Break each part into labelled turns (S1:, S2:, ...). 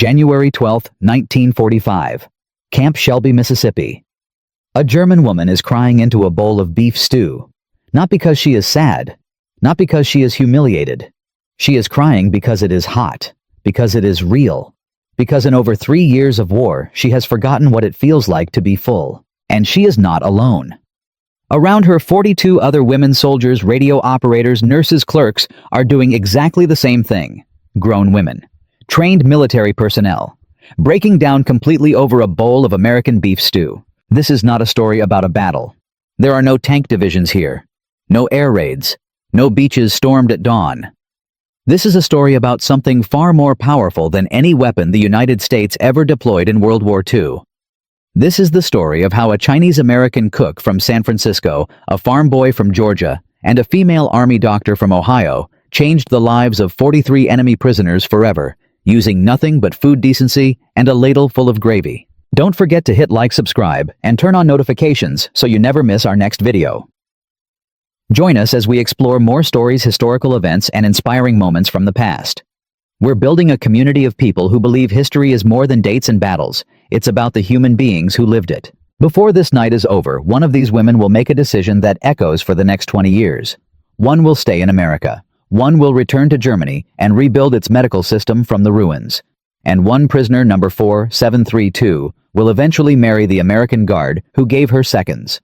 S1: January 12, 1945. Camp Shelby, Mississippi. A German woman is crying into a bowl of beef stew. Not because she is sad. Not because she is humiliated. She is crying because it is hot. Because it is real. Because in over 3 years of war, she has forgotten what it feels like to be full. And she is not alone. Around her, 42 other women soldiers, radio operators, nurses, clerks are doing exactly the same thing. Grown women. Trained military personnel. Breaking down completely over a bowl of American beef stew. This is not a story about a battle. There are no tank divisions here. No air raids. No beaches stormed at dawn. This is a story about something far more powerful than any weapon the United States ever deployed in World War II. This is the story of how a Chinese-American cook from San Francisco, a farm boy from Georgia, and a female army doctor from Ohio changed the lives of 43 enemy prisoners forever, using nothing but food decency and a ladle full of gravy. Don't forget to hit like, subscribe, and turn on notifications so you never miss our next video. Join us as we explore more stories, historical events, and inspiring moments from the past. We're building a community of people who believe history is more than dates and battles. It's about the human beings who lived it. Before this night is over, one of these women will make a decision that echoes for the next 20 years. One will stay in America. One will return to Germany and rebuild its medical system from the ruins. And one prisoner, number 4732, will eventually marry the American guard who gave her seconds.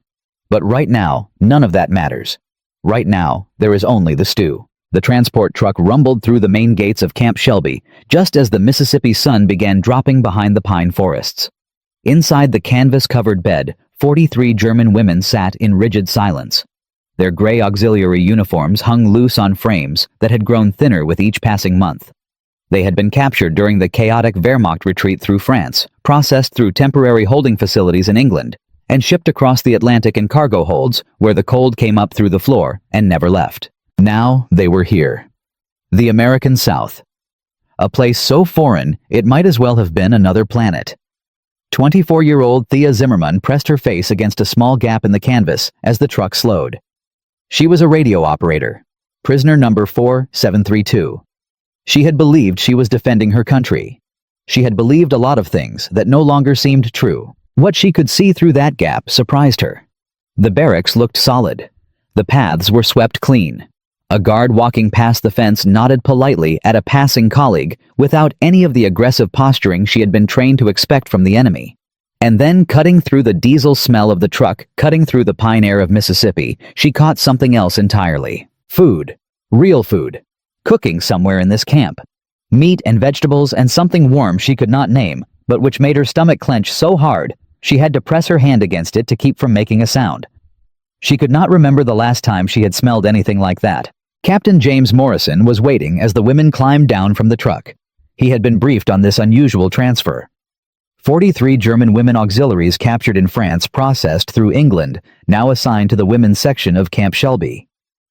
S1: But right now, none of that matters. Right now, there is only the stew. The transport truck rumbled through the main gates of Camp Shelby, just as the Mississippi sun began dropping behind the pine forests. Inside the canvas-covered bed, 43 German women sat in rigid silence. Their gray auxiliary uniforms hung loose on frames that had grown thinner with each passing month. They had been captured during the chaotic Wehrmacht retreat through France, processed through temporary holding facilities in England, and shipped across the Atlantic in cargo holds where the cold came up through the floor and never left. Now they were here. The American South. A place so foreign, it might as well have been another planet. 24-year-old Thea Zimmerman pressed her face against a small gap in the canvas as the truck slowed. She was a radio operator, prisoner number 4732. She had believed she was defending her country. She had believed a lot of things that no longer seemed true. What she could see through that gap surprised her. The barracks looked solid. The paths were swept clean. A guard walking past the fence nodded politely at a passing colleague without any of the aggressive posturing she had been trained to expect from the enemy. And then, cutting through the diesel smell of the truck, cutting through the pine air of Mississippi, she caught something else entirely. Food. Real food. Cooking somewhere in this camp. Meat and vegetables and something warm she could not name, but which made her stomach clench so hard, she had to press her hand against it to keep from making a sound. She could not remember the last time she had smelled anything like that. Captain James Morrison was waiting as the women climbed down from the truck. He had been briefed on this unusual transfer. 43 German women auxiliaries captured in France processed through England, now assigned to the women's section of Camp Shelby.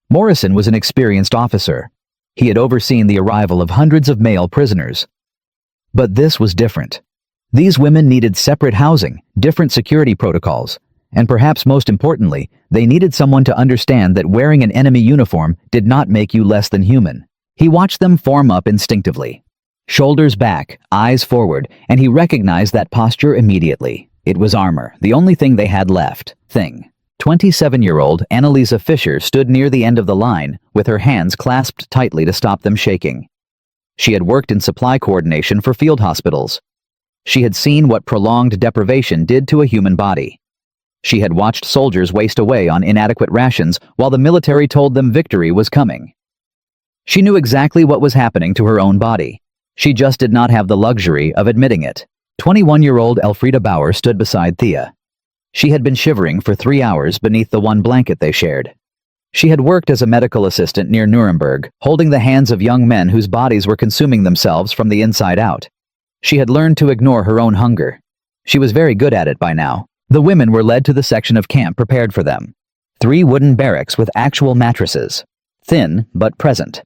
S1: Morrison was an experienced officer. He had overseen the arrival of hundreds of male prisoners. But this was different. These women needed separate housing, different security protocols, and perhaps most importantly, they needed someone to understand that wearing an enemy uniform did not make you less than human. He watched them form up instinctively. Shoulders back, eyes forward, and he recognized that posture immediately. It was armor, the only thing they had left. 27-year-old Annalisa Fisher stood near the end of the line, with her hands clasped tightly to stop them shaking. She had worked in supply coordination for field hospitals. She had seen what prolonged deprivation did to a human body. She had watched soldiers waste away on inadequate rations while the military told them victory was coming. She knew exactly what was happening to her own body. She just did not have the luxury of admitting it. 21-year-old Elfrida Bauer stood beside Thea. She had been shivering for 3 hours beneath the one blanket they shared. She had worked as a medical assistant near Nuremberg, holding the hands of young men whose bodies were consuming themselves from the inside out. She had learned to ignore her own hunger. She was very good at it by now. The women were led to the section of camp prepared for them. 3 wooden barracks with actual mattresses. Thin, but present.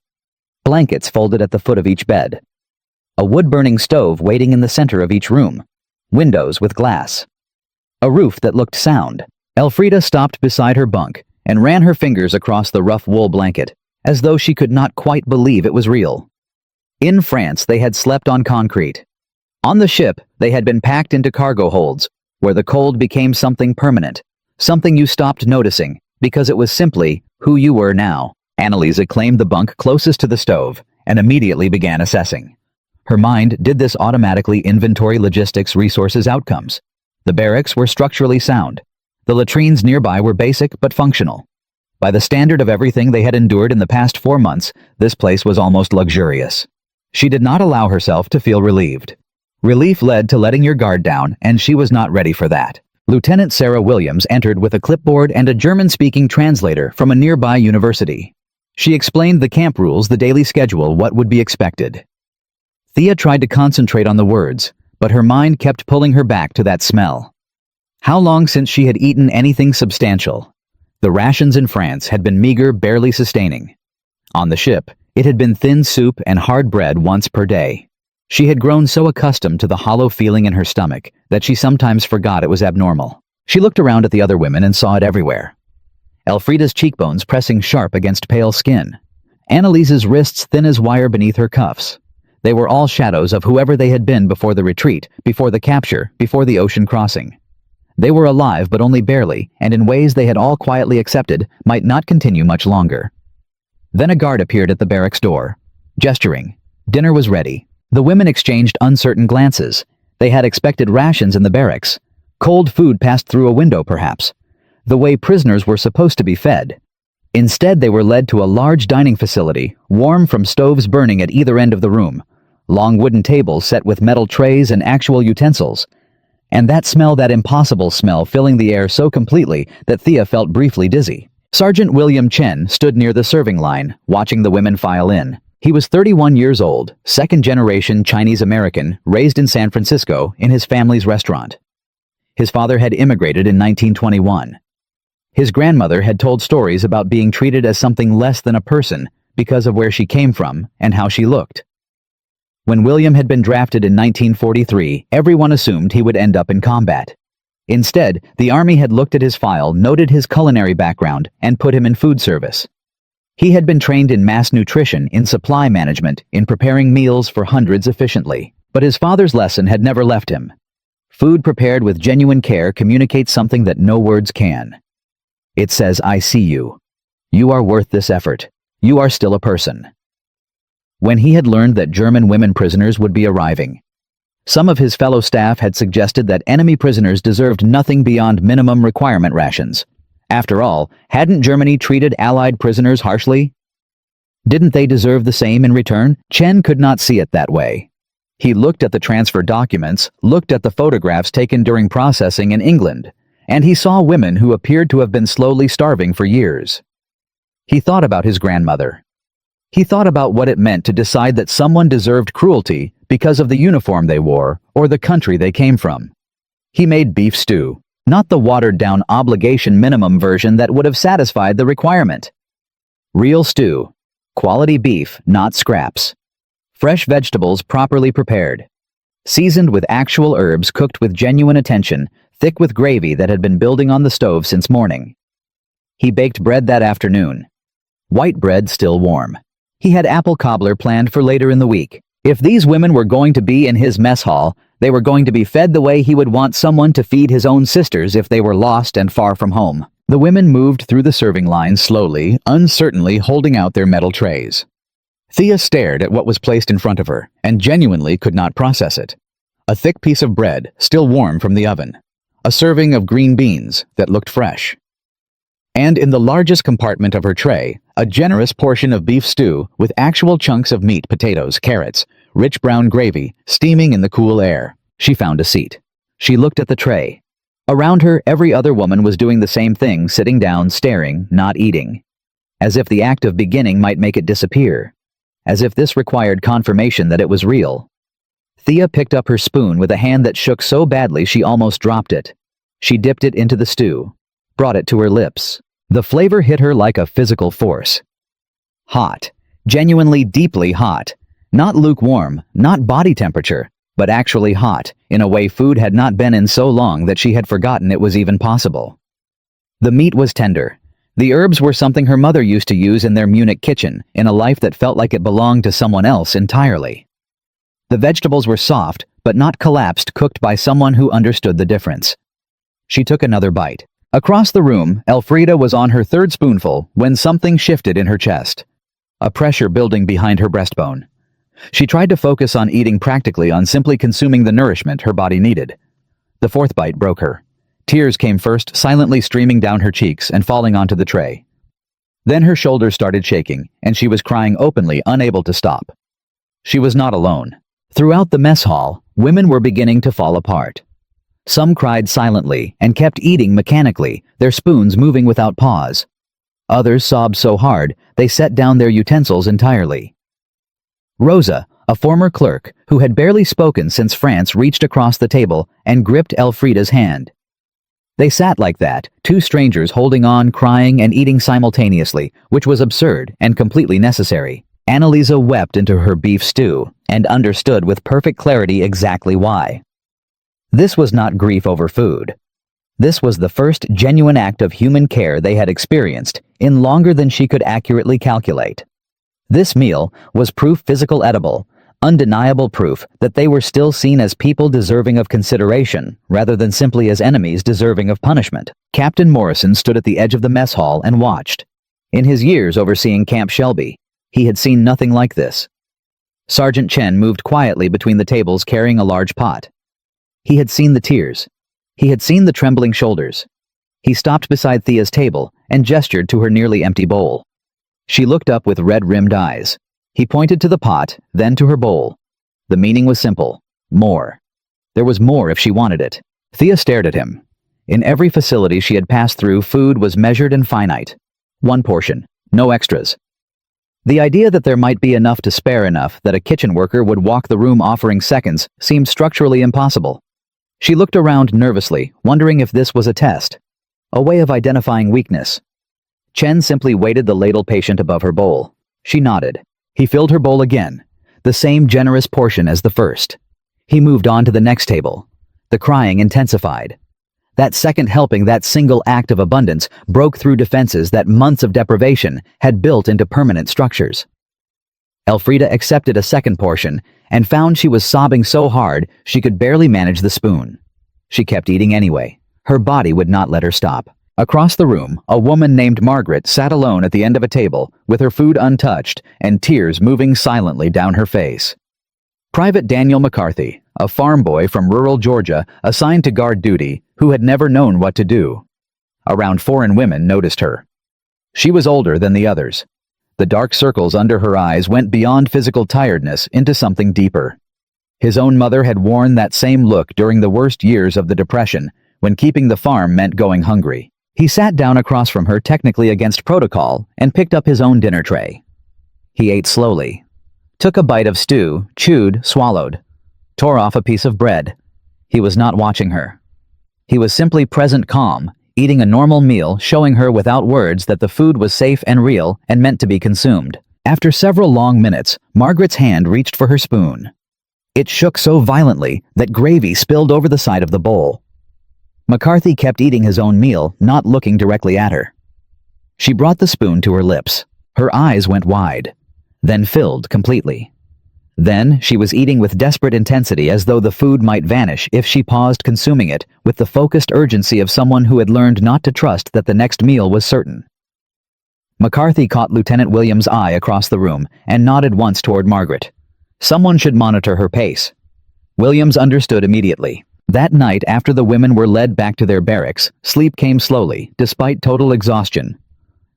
S1: Blankets folded at the foot of each bed. A wood-burning stove waiting in the center of each room. Windows with glass. A roof that looked sound. Elfrida stopped beside her bunk and ran her fingers across the rough wool blanket, as though she could not quite believe it was real. In France, they had slept on concrete. On the ship, they had been packed into cargo holds, where the cold became something permanent, something you stopped noticing, because it was simply who you were now. Annalisa claimed the bunk closest to the stove and immediately began assessing. Her mind did this automatically: inventory, logistics, resources, outcomes. The barracks were structurally sound. The latrines nearby were basic but functional. By the standard of everything they had endured in the past 4 months, this place was almost luxurious. She did not allow herself to feel relieved. Relief led to letting your guard down, and she was not ready for that. Lieutenant Sarah Williams entered with a clipboard and a German-speaking translator from a nearby university. She explained the camp rules, the daily schedule, what would be expected. Thea tried to concentrate on the words, but her mind kept pulling her back to that smell. How long since she had eaten anything substantial? The rations in France had been meager, barely sustaining. On the ship, it had been thin soup and hard bread once per day. She had grown so accustomed to the hollow feeling in her stomach that she sometimes forgot it was abnormal. She looked around at the other women and saw it everywhere. Elfrida's cheekbones pressing sharp against pale skin. Annalise's wrists thin as wire beneath her cuffs. They were all shadows of whoever they had been before the retreat, before the capture, before the ocean crossing. They were alive, but only barely, and in ways they had all quietly accepted might not continue much longer. Then a guard appeared at the barracks door, gesturing. Dinner was ready. The women exchanged uncertain glances. They had expected rations in the barracks. Cold food passed through a window, perhaps. The way prisoners were supposed to be fed. Instead, they were led to a large dining facility, warm from stoves burning at either end of the room. Long wooden tables set with metal trays and actual utensils. And that smell, that impossible smell, filling the air so completely that Thea felt briefly dizzy. Sergeant William Chen stood near the serving line, watching the women file in. He was 31 years old, second-generation Chinese-American, raised in San Francisco in his family's restaurant. His father had immigrated in 1921. His grandmother had told stories about being treated as something less than a person because of where she came from and how she looked. When William had been drafted in 1943, everyone assumed he would end up in combat. Instead, the Army had looked at his file, noted his culinary background, and put him in food service. He had been trained in mass nutrition, in supply management, in preparing meals for hundreds efficiently. But his father's lesson had never left him. Food prepared with genuine care communicates something that no words can. It says, "I see you. You are worth this effort. You are still a person." When he had learned that German women prisoners would be arriving, some of his fellow staff had suggested that enemy prisoners deserved nothing beyond minimum requirement rations. After all, hadn't Germany treated Allied prisoners harshly? Didn't they deserve the same in return? Chen could not see it that way. He looked at the transfer documents, looked at the photographs taken during processing in England, and he saw women who appeared to have been slowly starving for years. He thought about his grandmother. He thought about what it meant to decide that someone deserved cruelty because of the uniform they wore or the country they came from. He made beef stew. Not the watered-down obligation minimum version that would have satisfied the requirement. Real stew. Quality beef, not scraps. Fresh vegetables properly prepared. Seasoned with actual herbs cooked with genuine attention, thick with gravy that had been building on the stove since morning. He baked bread that afternoon. White bread still warm. He had apple cobbler planned for later in the week. If these women were going to be in his mess hall, they were going to be fed the way he would want someone to feed his own sisters if they were lost and far from home. The women moved through the serving line slowly, uncertainly holding out their metal trays. Thea stared at what was placed in front of her, and genuinely could not process it. A thick piece of bread, still warm from the oven. A serving of green beans that looked fresh. And in the largest compartment of her tray, a generous portion of beef stew with actual chunks of meat, potatoes, carrots, rich brown gravy, steaming in the cool air. She found a seat. She looked at the tray. Around her, every other woman was doing the same thing, sitting down, staring, not eating. As if the act of beginning might make it disappear. As if this required confirmation that it was real. Thea picked up her spoon with a hand that shook so badly she almost dropped it. She dipped it into the stew. Brought it to her lips. The flavor hit her like a physical force. Hot. Genuinely deeply hot. Not lukewarm, not body temperature, but actually hot, in a way food had not been in so long that she had forgotten it was even possible. The meat was tender. The herbs were something her mother used to use in their Munich kitchen, in a life that felt like it belonged to someone else entirely. The vegetables were soft, but not collapsed, cooked by someone who understood the difference. She took another bite. Across the room, Elfrida was on her third spoonful when something shifted in her chest. A pressure building behind her breastbone. She tried to focus on eating, practically on simply consuming the nourishment her body needed. The fourth bite broke her. Tears came first, silently streaming down her cheeks and falling onto the tray. Then her shoulders started shaking, and she was crying openly, unable to stop. She was not alone. Throughout the mess hall, women were beginning to fall apart. Some cried silently and kept eating mechanically, their spoons moving without pause. Others sobbed so hard, they set down their utensils entirely. Rosa, a former clerk who had barely spoken since France, reached across the table and gripped Elfrida's hand. They sat like that, two strangers holding on, crying and eating simultaneously, which was absurd and completely necessary. Annalisa wept into her beef stew and understood with perfect clarity exactly why. This was not grief over food. This was the first genuine act of human care they had experienced in longer than she could accurately calculate. This meal was proof, physical, edible, undeniable proof that they were still seen as people deserving of consideration, rather than simply as enemies deserving of punishment. Captain Morrison stood at the edge of the mess hall and watched. In his years overseeing Camp Shelby, he had seen nothing like this. Sergeant Chen moved quietly between the tables carrying a large pot. He had seen the tears. He had seen the trembling shoulders. He stopped beside Thea's table and gestured to her nearly empty bowl. She looked up with red-rimmed eyes. He pointed to the pot, then to her bowl. The meaning was simple. More. There was more if she wanted it. Thea stared at him. In every facility she had passed through, food was measured and finite. One portion. No extras. The idea that there might be enough to spare, enough that a kitchen worker would walk the room offering seconds, seemed structurally impossible. She looked around nervously, wondering if this was a test. A way of identifying weakness. Chen simply weighted the ladle patient above her bowl. She nodded. He filled her bowl again, the same generous portion as the first. He moved on to the next table. The crying intensified. That second helping, that single act of abundance, broke through defenses that months of deprivation had built into permanent structures. Elfrida accepted a second portion and found she was sobbing so hard she could barely manage the spoon. She kept eating anyway. Her body would not let her stop. Across the room, a woman named Margaret sat alone at the end of a table, with her food untouched and tears moving silently down her face. Private Daniel McCarthy, a farm boy from rural Georgia assigned to guard duty, who had never known what to do. Around foreign women noticed her. She was older than the others. The dark circles under her eyes went beyond physical tiredness into something deeper. His own mother had worn that same look during the worst years of the Depression, when keeping the farm meant going hungry. He sat down across from her, technically against protocol, and picked up his own dinner tray. He ate slowly, took a bite of stew, chewed, swallowed, tore off a piece of bread. He was not watching her. He was simply present, calm, eating a normal meal, showing her without words that the food was safe and real and meant to be consumed. After several long minutes, Margaret's hand reached for her spoon. It shook so violently that gravy spilled over the side of the bowl. McCarthy kept eating his own meal, not looking directly at her. She brought the spoon to her lips. Her eyes went wide, then filled completely. Then she was eating with desperate intensity, as though the food might vanish if she paused consuming it, with the focused urgency of someone who had learned not to trust that the next meal was certain. McCarthy caught Lieutenant Williams' eye across the room and nodded once toward Margaret. Someone should monitor her pace. Williams understood immediately. That night, after the women were led back to their barracks, sleep came slowly, despite total exhaustion.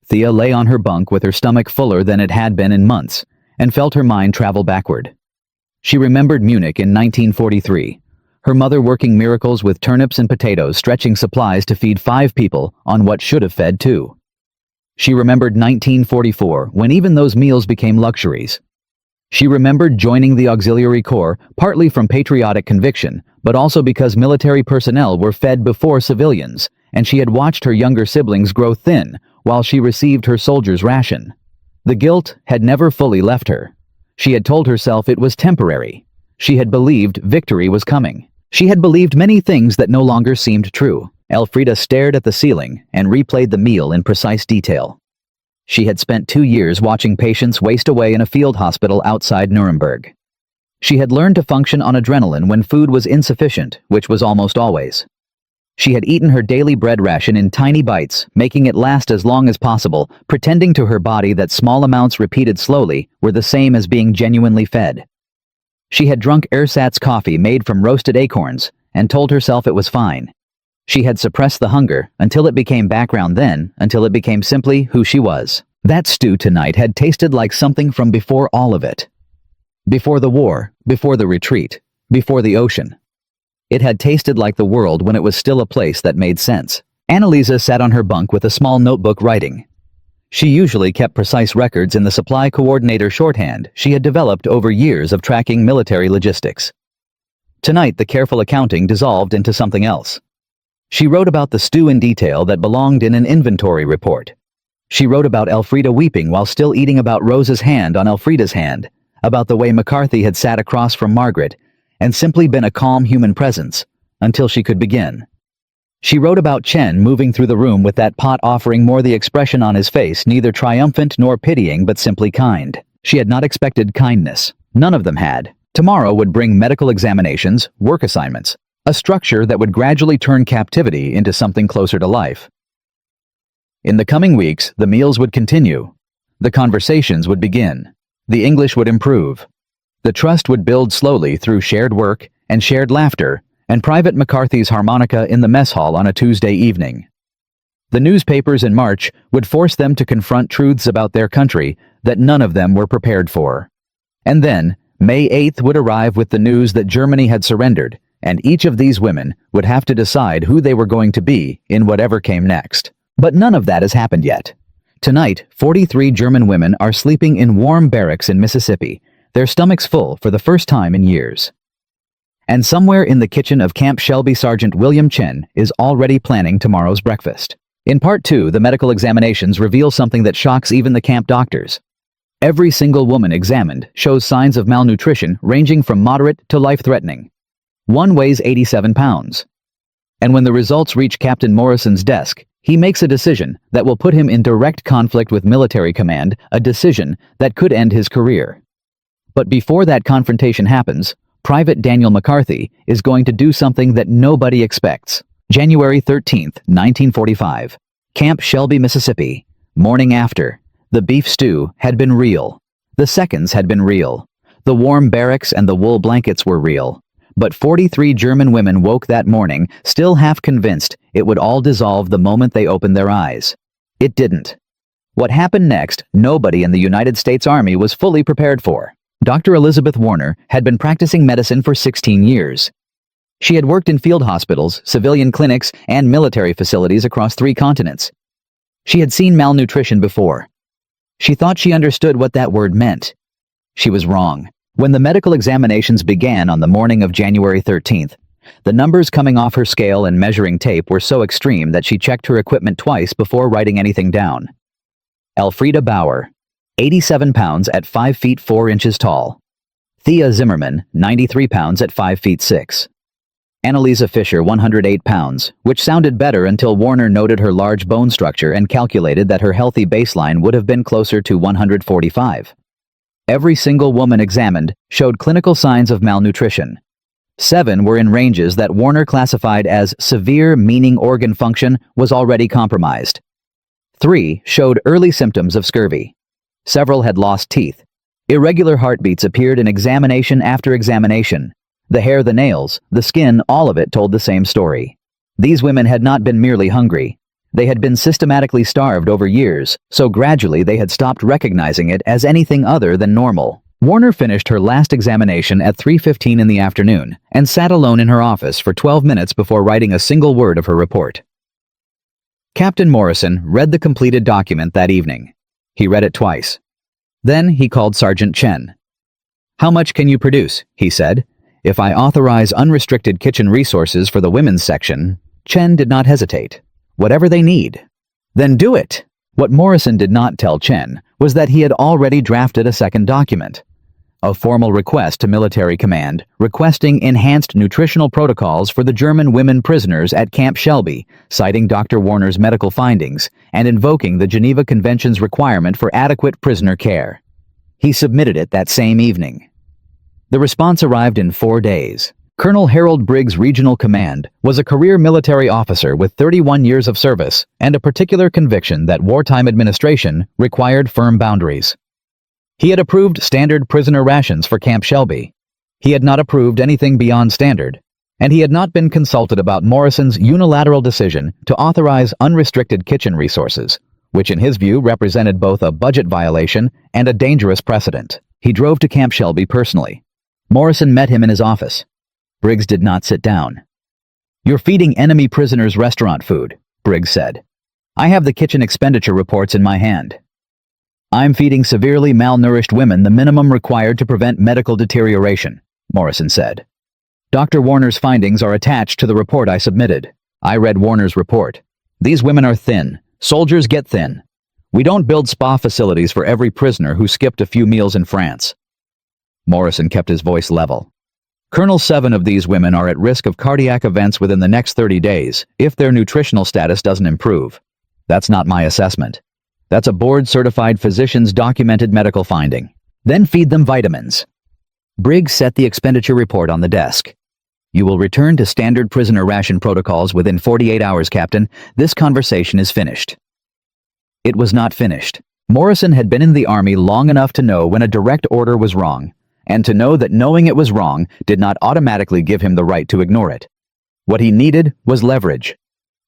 S1: Thea lay on her bunk with her stomach fuller than it had been in months, and felt her mind travel backward. She remembered Munich in 1943, her mother working miracles with turnips and potatoes, stretching supplies to feed 5 people on what should have fed 2. She remembered 1944, when even those meals became luxuries. She remembered joining the Auxiliary Corps, partly from patriotic conviction, but also because military personnel were fed before civilians, and she had watched her younger siblings grow thin while she received her soldier's ration. The guilt had never fully left her. She had told herself it was temporary. She had believed victory was coming. She had believed many things that no longer seemed true. Elfrida stared at the ceiling and replayed the meal in precise detail. She had spent 2 years watching patients waste away in a field hospital outside Nuremberg. She had learned to function on adrenaline when food was insufficient, which was almost always. She had eaten her daily bread ration in tiny bites, making it last as long as possible, pretending to her body that small amounts repeated slowly were the same as being genuinely fed. She had drunk ersatz coffee made from roasted acorns and told herself it was fine. She had suppressed the hunger until it became background, then until it became simply who she was. That stew tonight had tasted like something from before all of it. Before the war, before the retreat, before the ocean. It had tasted like the world when it was still a place that made sense. Annalisa sat on her bunk with a small notebook writing. She usually kept precise records in the supply coordinator shorthand she had developed over years of tracking military logistics. Tonight, the careful accounting dissolved into something else. She wrote about the stew in detail that belonged in an inventory report. She wrote about Elfrida weeping while still eating, about Rose's hand on Elfrida's hand, about the way McCarthy had sat across from Margaret and simply been a calm human presence until she could begin. She wrote about Chen moving through the room with that pot, offering more the expression on his face, neither triumphant nor pitying but simply kind. She had not expected kindness. None of them had. Tomorrow would bring medical examinations, work assignments, a structure that would gradually turn captivity into something closer to life. In the coming weeks, the meals would continue. The conversations would begin. The English would improve. The trust would build slowly through shared work and shared laughter and Private McCarthy's harmonica in the mess hall on a Tuesday evening. The newspapers in March would force them to confront truths about their country that none of them were prepared for. And then, May 8th would arrive with the news that Germany had surrendered, and each of these women would have to decide who they were going to be in whatever came next. But none of that has happened yet. Tonight, 43 German women are sleeping in warm barracks in Mississippi, their stomachs full for the first time in years. And somewhere in the kitchen of Camp Shelby, Sergeant William Chen is already planning tomorrow's breakfast. In Part 2, the medical examinations reveal something that shocks even the camp doctors. Every single woman examined shows signs of malnutrition ranging from moderate to life-threatening. One weighs 87 pounds. And when the results reach Captain Morrison's desk, he makes a decision that will put him in direct conflict with military command, a decision that could end his career. But before that confrontation happens, Private Daniel McCarthy is going to do something that nobody expects. January 13th, 1945. Camp Shelby, Mississippi. Morning after. The beef stew had been real. The seconds had been real. The warm barracks and the wool blankets were real. But 43 German women woke that morning, still half convinced it would all dissolve the moment they opened their eyes. It didn't. What happened next, nobody in the United States Army was fully prepared for. Dr. Elizabeth Warner had been practicing medicine for 16 years. She had worked in field hospitals, civilian clinics, and military facilities across 3 continents. She had seen malnutrition before. She thought she understood what that word meant. She was wrong. When the medical examinations began on the morning of January 13th, the numbers coming off her scale and measuring tape were so extreme that she checked her equipment twice before writing anything down. Elfrida Bauer, 87 pounds at 5 feet 4 inches tall. Thea Zimmerman, 93 pounds at 5 feet 6. Annalisa Fisher, 108 pounds, which sounded better until Warner noted her large bone structure and calculated that her healthy baseline would have been closer to 145. Every single woman examined showed clinical signs of malnutrition. 7 were in ranges that Warner classified as severe, meaning organ function was already compromised. 3 showed early symptoms of scurvy. Several had lost teeth. Irregular heartbeats appeared in examination after examination. The hair, the nails, the skin, all of it told the same story. These women had not been merely hungry. They had been systematically starved over years, so gradually they had stopped recognizing it as anything other than normal. Warner finished her last examination at 3:15 in the afternoon and sat alone in her office for 12 minutes before writing a single word of her report. Captain Morrison read the completed document that evening. He read it twice. Then he called Sergeant Chen. "How much can you produce?" he said. "If I authorize unrestricted kitchen resources for the women's section..." Chen did not hesitate. "Whatever they need." "Then do it." What Morrison did not tell Chen was that he had already drafted a second document. A formal request to military command requesting enhanced nutritional protocols for the German women prisoners at Camp Shelby, citing Dr. Warner's medical findings and invoking the Geneva Convention's requirement for adequate prisoner care. He submitted it that same evening. The response arrived in 4 days. Colonel Harold Briggs' Regional Command was a career military officer with 31 years of service and a particular conviction that wartime administration required firm boundaries. He had approved standard prisoner rations for Camp Shelby. He had not approved anything beyond standard, and he had not been consulted about Morrison's unilateral decision to authorize unrestricted kitchen resources, which in his view represented both a budget violation and a dangerous precedent. He drove to Camp Shelby personally. Morrison met him in his office. Briggs did not sit down. "You're feeding enemy prisoners restaurant food," Briggs said. "I have the kitchen expenditure reports in my hand." "I'm feeding severely malnourished women the minimum required to prevent medical deterioration," Morrison said. "Dr. Warner's findings are attached to the report I submitted. I read Warner's report. These women are thin. Soldiers get thin. We don't build spa facilities for every prisoner who skipped a few meals in France." Morrison kept his voice level. "Colonel, 7 of these women are at risk of cardiac events within the next 30 days if their nutritional status doesn't improve. That's not my assessment. That's a board-certified physician's documented medical finding. Then feed them vitamins." Briggs set the expenditure report on the desk. "You will return to standard prisoner ration protocols within 48 hours, Captain. This conversation is finished." It was not finished. Morrison had been in the Army long enough to know when a direct order was wrong, and to know that knowing it was wrong did not automatically give him the right to ignore it. What he needed was leverage.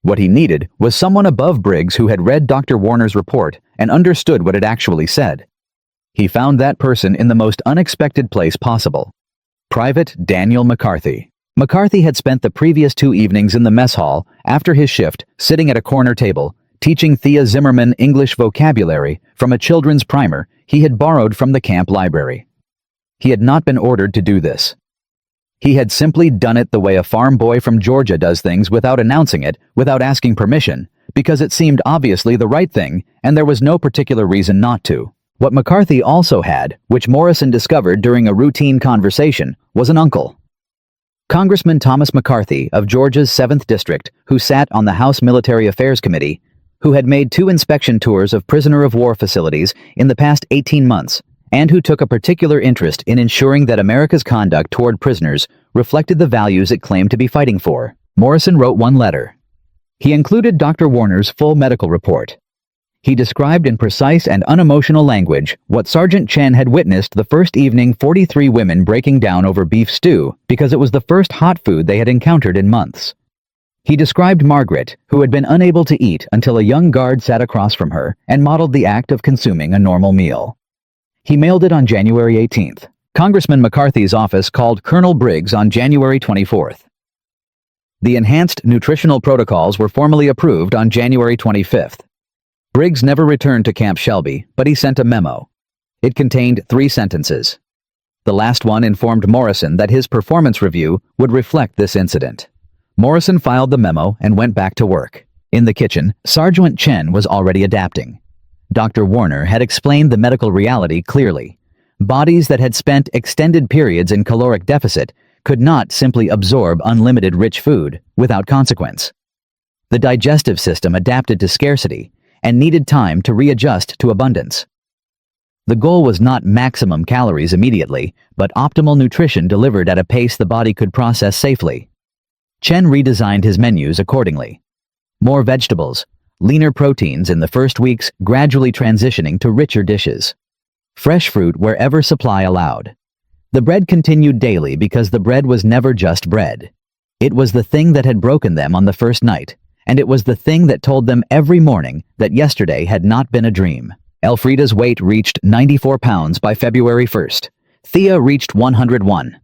S1: What he needed was someone above Briggs who had read Dr. Warner's report and understood what it actually said. He found that person in the most unexpected place possible. Private Daniel McCarthy. McCarthy had spent the previous 2 evenings in the mess hall after his shift, sitting at a corner table, teaching Thea Zimmerman English vocabulary from a children's primer he had borrowed from the camp library. He had not been ordered to do this. He had simply done it the way a farm boy from Georgia does things without announcing it, without asking permission, because it seemed obviously the right thing and there was no particular reason not to. What McCarthy also had, which Morrison discovered during a routine conversation, was an uncle. Congressman Thomas McCarthy of Georgia's 7th District, who sat on the House Military Affairs Committee, who had made 2 inspection tours of prisoner of war facilities in the past 18 months, and who took a particular interest in ensuring that America's conduct toward prisoners reflected the values it claimed to be fighting for. Morrison wrote one letter. He included Dr. Warner's full medical report. He described in precise and unemotional language what Sergeant Chen had witnessed the first evening 43 women breaking down over beef stew because it was the first hot food they had encountered in months. He described Margaret, who had been unable to eat until a young guard sat across from her and modeled the act of consuming a normal meal. He mailed it on January 18th. Congressman McCarthy's office called Colonel Briggs on January 24th. The enhanced nutritional protocols were formally approved on January 25th. Briggs never returned to Camp Shelby, but he sent a memo. It contained 3 sentences. The last one informed Morrison that his performance review would reflect this incident. Morrison filed the memo and went back to work. In the kitchen, Sergeant Chen was already adapting. Dr. Warner had explained the medical reality clearly. Bodies that had spent extended periods in caloric deficit could not simply absorb unlimited rich food without consequence. The digestive system adapted to scarcity and needed time to readjust to abundance. The goal was not maximum calories immediately, but optimal nutrition delivered at a pace the body could process safely. Chen redesigned his menus accordingly. More vegetables, leaner proteins in the first weeks, gradually transitioning to richer dishes. Fresh fruit wherever supply allowed. The bread continued daily because the bread was never just bread. It was the thing that had broken them on the first night, and it was the thing that told them every morning that yesterday had not been a dream. Elfrida's weight reached 94 pounds by February 1st. Thea reached 101.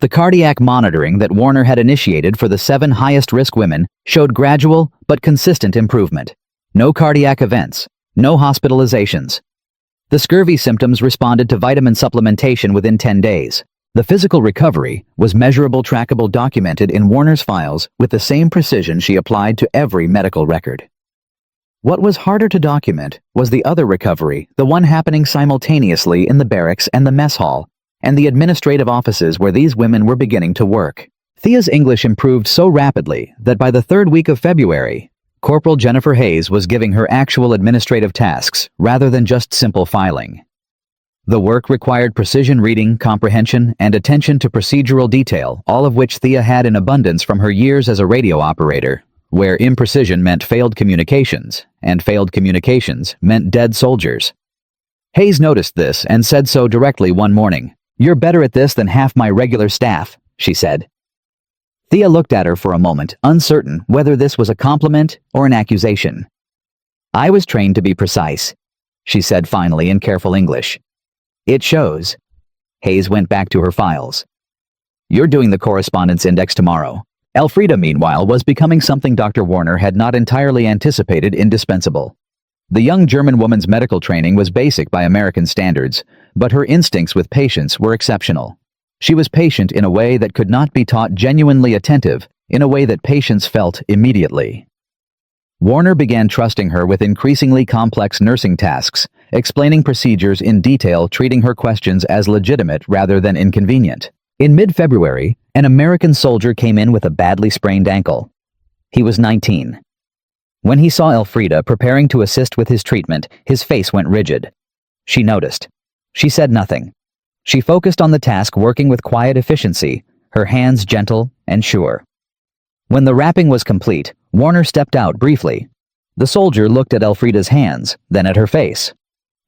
S1: The cardiac monitoring that Warner had initiated for the 7 highest-risk women showed gradual but consistent improvement. No cardiac events, no hospitalizations. The scurvy symptoms responded to vitamin supplementation within 10 days. The physical recovery was measurable, trackable, documented in Warner's files with the same precision she applied to every medical record. What was harder to document was the other recovery, the one happening simultaneously in the barracks and the mess hall, and the administrative offices where these women were beginning to work. Thea's English improved so rapidly that by the 3rd week of February, Corporal Jennifer Hayes was giving her actual administrative tasks rather than just simple filing. The work required precision reading, comprehension, and attention to procedural detail, all of which Thea had in abundance from her years as a radio operator, where imprecision meant failed communications, and failed communications meant dead soldiers. Hayes noticed this and said so directly one morning. "You're better at this than half my regular staff," she said. Thea looked at her for a moment, uncertain whether this was a compliment or an accusation. "I was trained to be precise," she said finally in careful English. "It shows." Hayes went back to her files. "You're doing the correspondence index tomorrow." Elfrida, meanwhile, was becoming something Dr. Warner had not entirely anticipated indispensable. The young German woman's medical training was basic by American standards, but her instincts with patients were exceptional. She was patient in a way that could not be taught, genuinely attentive in a way that patients felt immediately. Warner began trusting her with increasingly complex nursing tasks, explaining procedures in detail, treating her questions as legitimate rather than inconvenient. In mid-February, an American soldier came in with a badly sprained ankle. He was 19. When he saw Elfrida preparing to assist with his treatment, his face went rigid. She noticed. She said nothing. She focused on the task, working with quiet efficiency, her hands gentle and sure. When the wrapping was complete, Warner stepped out briefly. The soldier looked at Elfrida's hands, then at her face.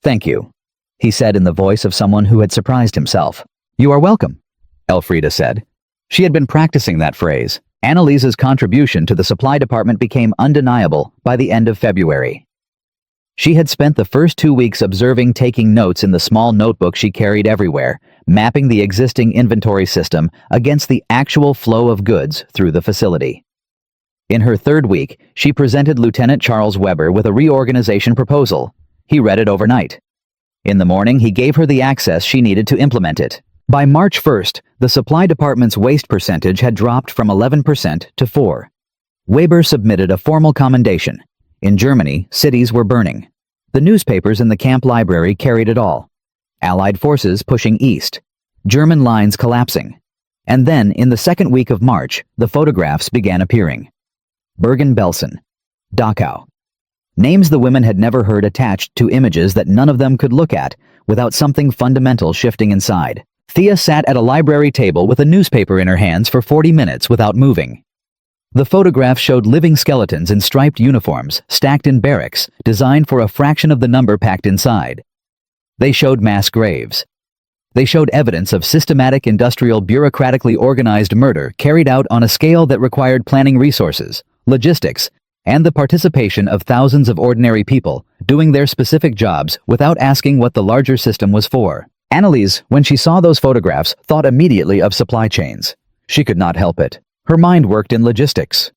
S1: "Thank you," he said in the voice of someone who had surprised himself. "You are welcome," Elfrida said. She had been practicing that phrase. Annalise's contribution to the supply department became undeniable by the end of February. She had spent the first 2 weeks observing, taking notes in the small notebook she carried everywhere, mapping the existing inventory system against the actual flow of goods through the facility. In her third week, she presented Lieutenant Charles Weber with a reorganization proposal. He read it overnight. In the morning, he gave her the access she needed to implement it. By March 1st, the supply department's waste percentage had dropped from 11% to 4%. Weber submitted a formal commendation. In Germany, cities were burning. The newspapers in the camp library carried it all. Allied forces pushing east. German lines collapsing. And then, in the second week of March, the photographs began appearing. Bergen-Belsen. Dachau. Names the women had never heard attached to images that none of them could look at without something fundamental shifting inside. Thea sat at a library table with a newspaper in her hands for 40 minutes without moving. The photographs showed living skeletons in striped uniforms, stacked in barracks, designed for a fraction of the number packed inside. They showed mass graves. They showed evidence of systematic, industrial, bureaucratically organized murder carried out on a scale that required planning, resources, logistics, and the participation of thousands of ordinary people doing their specific jobs without asking what the larger system was for. Annalise, when she saw those photographs, thought immediately of supply chains. She could not help it. Her mind worked in logistics.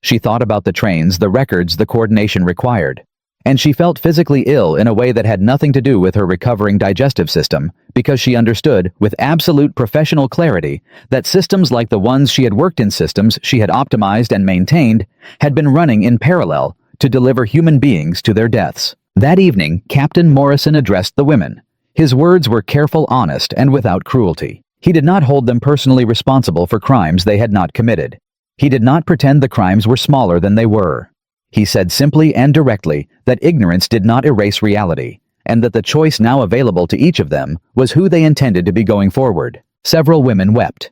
S1: She thought about the trains, the records, the coordination required. And she felt physically ill in a way that had nothing to do with her recovering digestive system, because she understood, with absolute professional clarity, that systems like the ones she had worked in, systems she had optimized and maintained, had been running in parallel to deliver human beings to their deaths. That evening, Captain Morrison addressed the women. His words were careful, honest, and without cruelty. He did not hold them personally responsible for crimes they had not committed. He did not pretend the crimes were smaller than they were. He said simply and directly that ignorance did not erase reality, and that the choice now available to each of them was who they intended to be going forward. Several women wept.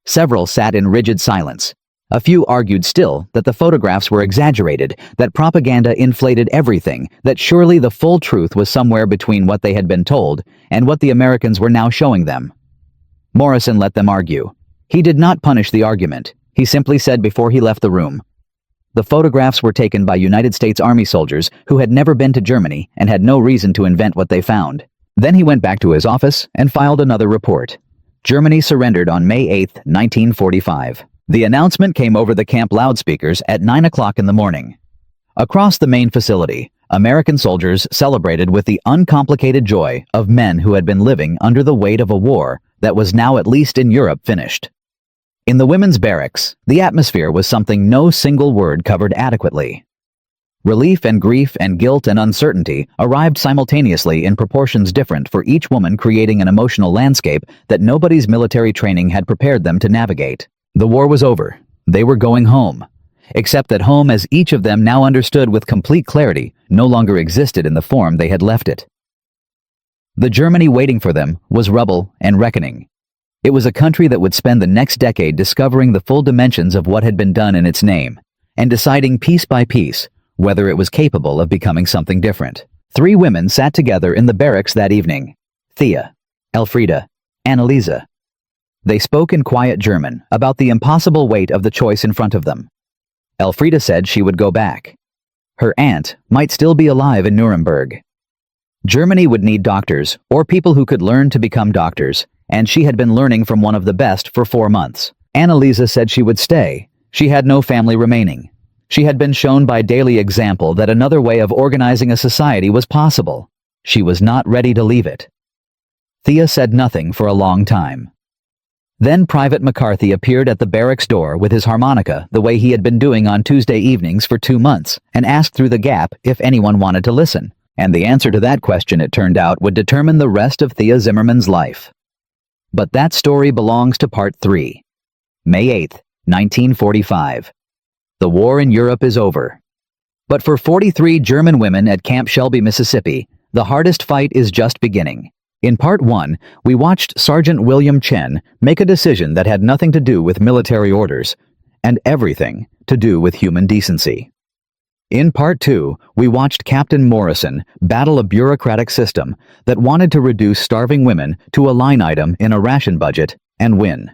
S1: Several sat in rigid silence. A few argued still that the photographs were exaggerated, that propaganda inflated everything, that surely the full truth was somewhere between what they had been told and what the Americans were now showing them. Morrison let them argue. He did not punish the argument. He simply said before he left the room, the photographs were taken by United States Army soldiers who had never been to Germany and had no reason to invent what they found. Then he went back to his office and filed another report. Germany surrendered on May 8, 1945. The announcement came over the camp loudspeakers at 9 o'clock in the morning. Across the main facility, American soldiers celebrated with the uncomplicated joy of men who had been living under the weight of a war that was now, at least in Europe, finished. In the women's barracks, the atmosphere was something no single word covered adequately. Relief and grief and guilt and uncertainty arrived simultaneously in proportions different for each woman, creating an emotional landscape that nobody's military training had prepared them to navigate. The war was over. They were going home. Except that home, as each of them now understood with complete clarity, no longer existed in the form they had left it. The Germany waiting for them was rubble and reckoning. It was a country that would spend the next decade discovering the full dimensions of what had been done in its name, and deciding piece by piece whether it was capable of becoming something different. 3 women sat together in the barracks that evening: Thea, Elfriede, Anneliese. They spoke in quiet German about the impossible weight of the choice in front of them. Elfriede said she would go back. Her aunt might still be alive in Nuremberg. Germany would need doctors, or people who could learn to become doctors, and she had been learning from one of the best for 4 months. Anneliese said she would stay. She had no family remaining. She had been shown by daily example that another way of organizing a society was possible. She was not ready to leave it. Thea said nothing for a long time. Then Private McCarthy appeared at the barracks door with his harmonica the way he had been doing on Tuesday evenings for 2 months, and asked through the gap if anyone wanted to listen. And the answer to that question, it turned out, would determine the rest of Thea Zimmerman's life. But that story belongs to part 3. May 8, 1945. The war in Europe is over. But for 43 German women at Camp Shelby, Mississippi, the hardest fight is just beginning. In part 1, we watched Sergeant William Chen make a decision that had nothing to do with military orders, and everything to do with human decency. In part 2, we watched Captain Morrison battle a bureaucratic system that wanted to reduce starving women to a line item in a ration budget and win.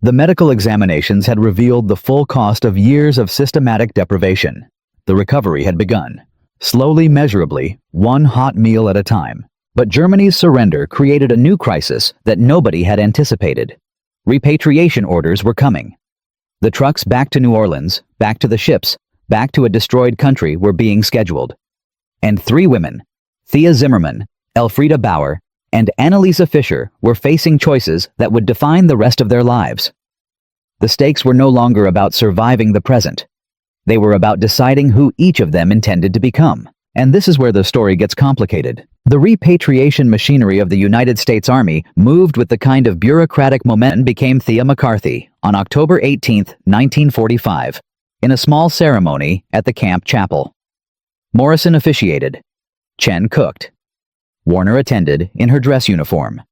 S1: The medical examinations had revealed the full cost of years of systematic deprivation. The recovery had begun, slowly, measurably, one hot meal at a time. But Germany's surrender created a new crisis that nobody had anticipated. Repatriation orders were coming. The trucks back to New Orleans, back to the ships, back to a destroyed country were being scheduled. And 3 women, Thea Zimmerman, Elfriede Bauer, and Anneliese Fischer, were facing choices that would define the rest of their lives. The stakes were no longer about surviving the present. They were about deciding who each of them intended to become. And this is where the story gets complicated. The repatriation machinery of the United States Army moved with the kind of bureaucratic momentum became Thea McCarthy on October 18, 1945, in a small ceremony at the camp chapel. Morrison officiated. Chen cooked. Warner attended in her dress uniform.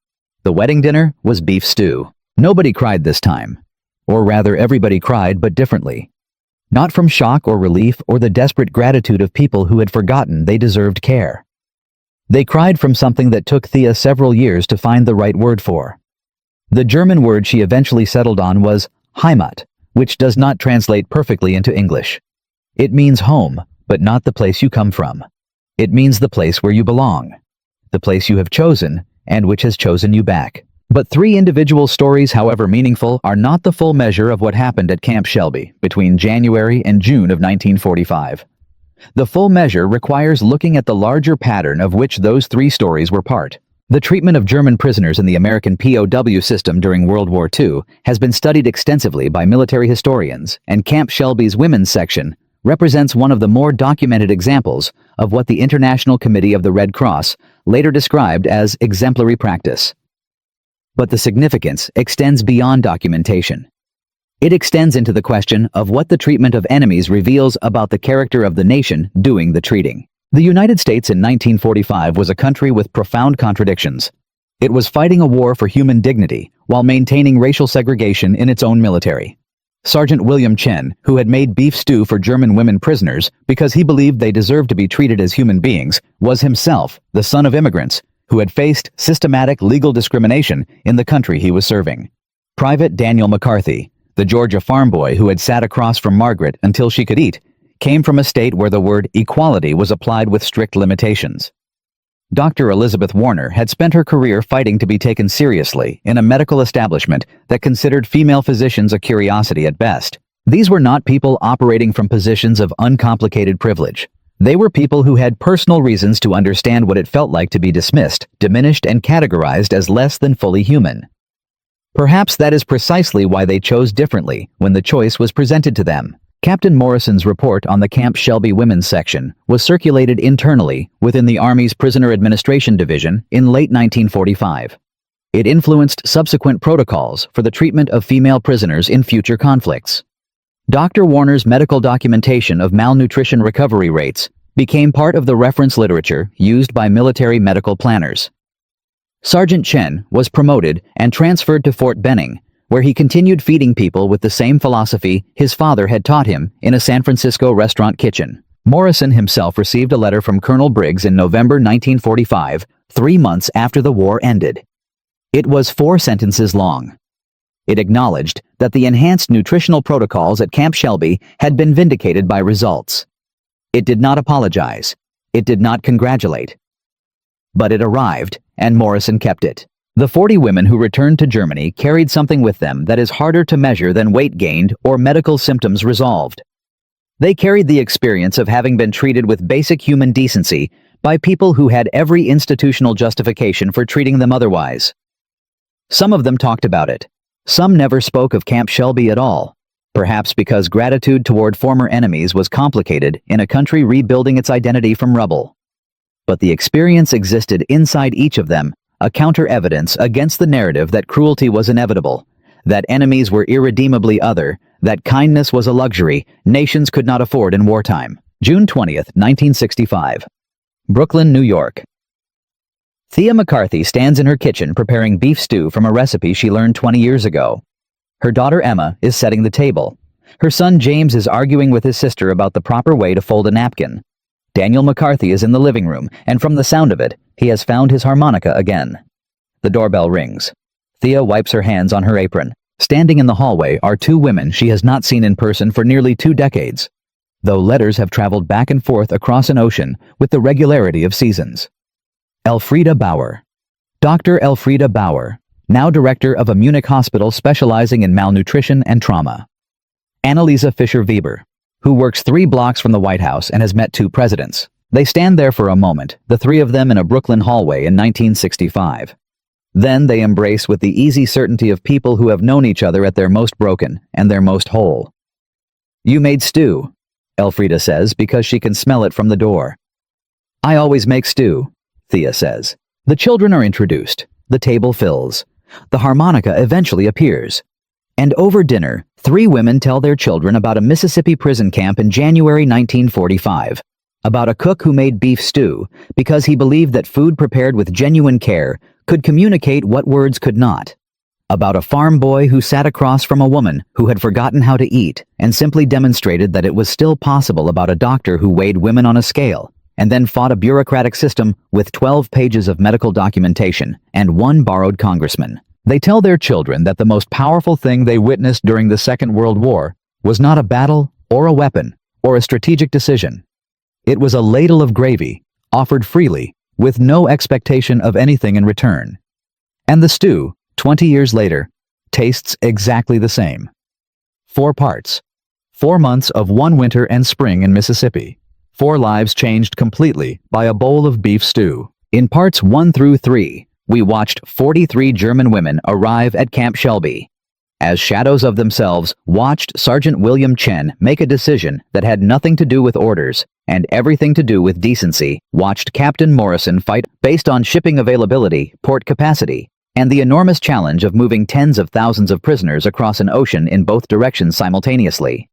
S1: The wedding dinner was beef stew. Nobody cried this time. Or rather, everybody cried, but differently. Not from shock or relief or the desperate gratitude of people who had forgotten they deserved care. They cried from something that took Thea several years to find the right word for. The German word she eventually settled on was Heimat, which does not translate perfectly into English. It means home, but not the place you come from. It means the place where you belong, the place you have chosen, and which has chosen you back. But 3 individual stories, however meaningful, are not the full measure of what happened at Camp Shelby between January and June of 1945. The full measure requires looking at the larger pattern of which those 3 stories were part. The treatment of German prisoners in the American POW system during World War II has been studied extensively by military historians, and Camp Shelby's women's section represents one of the more documented examples of what the International Committee of the Red Cross later described as exemplary practice. But the significance extends beyond documentation. It extends into the question of what the treatment of enemies reveals about the character of the nation doing the treating. The United States in 1945 was a country with profound contradictions. It was fighting a war for human dignity while maintaining racial segregation in its own military. Sergeant William Chen, who had made beef stew for German women prisoners because he believed they deserved to be treated as human beings, was himself the son of immigrants who had faced systematic legal discrimination in the country he was serving. Private Daniel McCarthy, the Georgia farm boy who had sat across from Margaret until she could eat, came from a state where the word equality was applied with strict limitations. Dr. Elizabeth Warner had spent her career fighting to be taken seriously in a medical establishment that considered female physicians a curiosity at best. These were not people operating from positions of uncomplicated privilege. They were people who had personal reasons to understand what it felt like to be dismissed, diminished, and categorized as less than fully human. Perhaps that is precisely why they chose differently when the choice was presented to them. Captain Morrison's report on the Camp Shelby Women's Section was circulated internally within the Army's Prisoner Administration Division in late 1945. It influenced subsequent protocols for the treatment of female prisoners in future conflicts. Dr. Warner's medical documentation of malnutrition recovery rates became part of the reference literature used by military medical planners. Sergeant Chen was promoted and transferred to Fort Benning, where he continued feeding people with the same philosophy his father had taught him in a San Francisco restaurant kitchen. Morrison himself received a letter from Colonel Briggs in November 1945, 3 months after the war ended. It was 4 sentences long. It acknowledged that the enhanced nutritional protocols at Camp Shelby had been vindicated by results. It did not apologize. It did not congratulate. But it arrived, and Morrison kept it. The 40 women who returned to Germany carried something with them that is harder to measure than weight gained or medical symptoms resolved. They carried the experience of having been treated with basic human decency by people who had every institutional justification for treating them otherwise. Some of them talked about it. Some never spoke of Camp Shelby at all, perhaps because gratitude toward former enemies was complicated in a country rebuilding its identity from rubble. But the experience existed inside each of them, a counter-evidence against the narrative that cruelty was inevitable, that enemies were irredeemably other, that kindness was a luxury nations could not afford in wartime. June 20th, 1965. Brooklyn, New York. Thea McCarthy stands in her kitchen preparing beef stew from a recipe she learned 20 years ago. Her daughter Emma is setting the table. Her son James is arguing with his sister about the proper way to fold a napkin. Daniel McCarthy is in the living room, and from the sound of it, he has found his harmonica again. The doorbell rings. Thea wipes her hands on her apron. Standing in the hallway are 2 women she has not seen in person for nearly 2 decades, though letters have traveled back and forth across an ocean with the regularity of seasons. Elfriede Bauer. Dr. Elfriede Bauer, now director of a Munich hospital specializing in malnutrition and trauma. Annalisa Fischer-Weber, who works 3 blocks from the White House and has met 2 presidents. They stand there for a moment, the 3 of them in a Brooklyn hallway in 1965. Then they embrace with the easy certainty of people who have known each other at their most broken and their most whole. "You made stew," Elfriede says because she can smell it from the door. "I always make stew," Thea says. The children are introduced. The table fills. The harmonica eventually appears. And over dinner, 3 women tell their children about a Mississippi prison camp in January 1945. About a cook who made beef stew because he believed that food prepared with genuine care could communicate what words could not. About a farm boy who sat across from a woman who had forgotten how to eat and simply demonstrated that it was still possible. About a doctor who weighed women on a scale and then fought a bureaucratic system with 12 pages of medical documentation and 1 borrowed congressman. They tell their children that the most powerful thing they witnessed during the Second World War was not a battle or a weapon or a strategic decision. It was a ladle of gravy, offered freely, with no expectation of anything in return. And the stew, 20 years later, tastes exactly the same. 4 parts. 4 months of 1 winter and spring in Mississippi. 4 lives changed completely by a bowl of beef stew. In parts 1 through 3, we watched 43 German women arrive at Camp Shelby. As shadows of themselves, watched Sergeant William Chen make a decision that had nothing to do with orders and everything to do with decency, watched Captain Morrison fight based on shipping availability, port capacity, and the enormous challenge of moving tens of thousands of prisoners across an ocean in both directions simultaneously.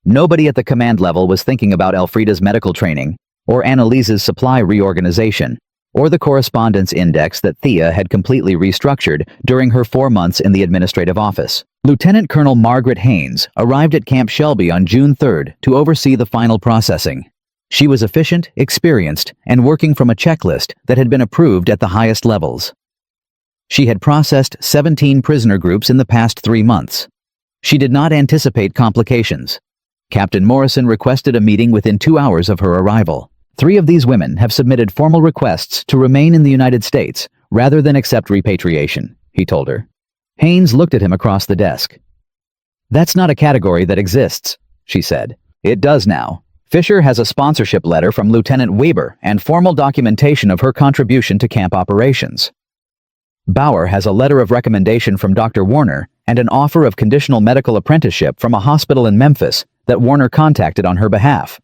S1: Nobody at the command level was thinking about Elfriede's medical training, or Annalisa's supply reorganization, or the correspondence index that Thea had completely restructured during her 4 months in the administrative office. Lieutenant Colonel Margaret Haynes arrived at Camp Shelby on June 3rd to oversee the final processing. She was efficient, experienced, and working from a checklist that had been approved at the highest levels. She had processed 17 prisoner groups in the past 3 months. She did not anticipate complications. Captain Morrison requested a meeting within 2 hours of her arrival. 3 of these women have submitted formal requests to remain in the United States rather than accept repatriation, he told her. Haynes looked at him across the desk. "That's not a category that exists," she said. "It does now. Fisher has a sponsorship letter from Lieutenant Weber and formal documentation of her contribution to camp operations. Bauer has a letter of recommendation from Dr. Warner and an offer of conditional medical apprenticeship from a hospital in Memphis that Warner contacted on her behalf.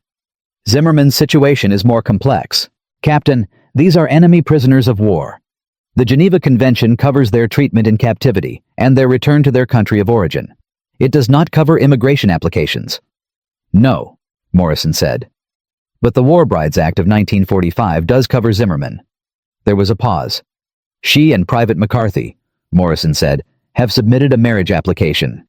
S1: Zimmerman's situation is more complex. Captain, these are enemy prisoners of war. The Geneva Convention covers their treatment in captivity and their return to their country of origin. It does not cover immigration applications." "No," Morrison said. "But the War Brides Act of 1945 does cover Zimmerman." There was a pause. She and Private McCarthy, Morrison said, have submitted a marriage application.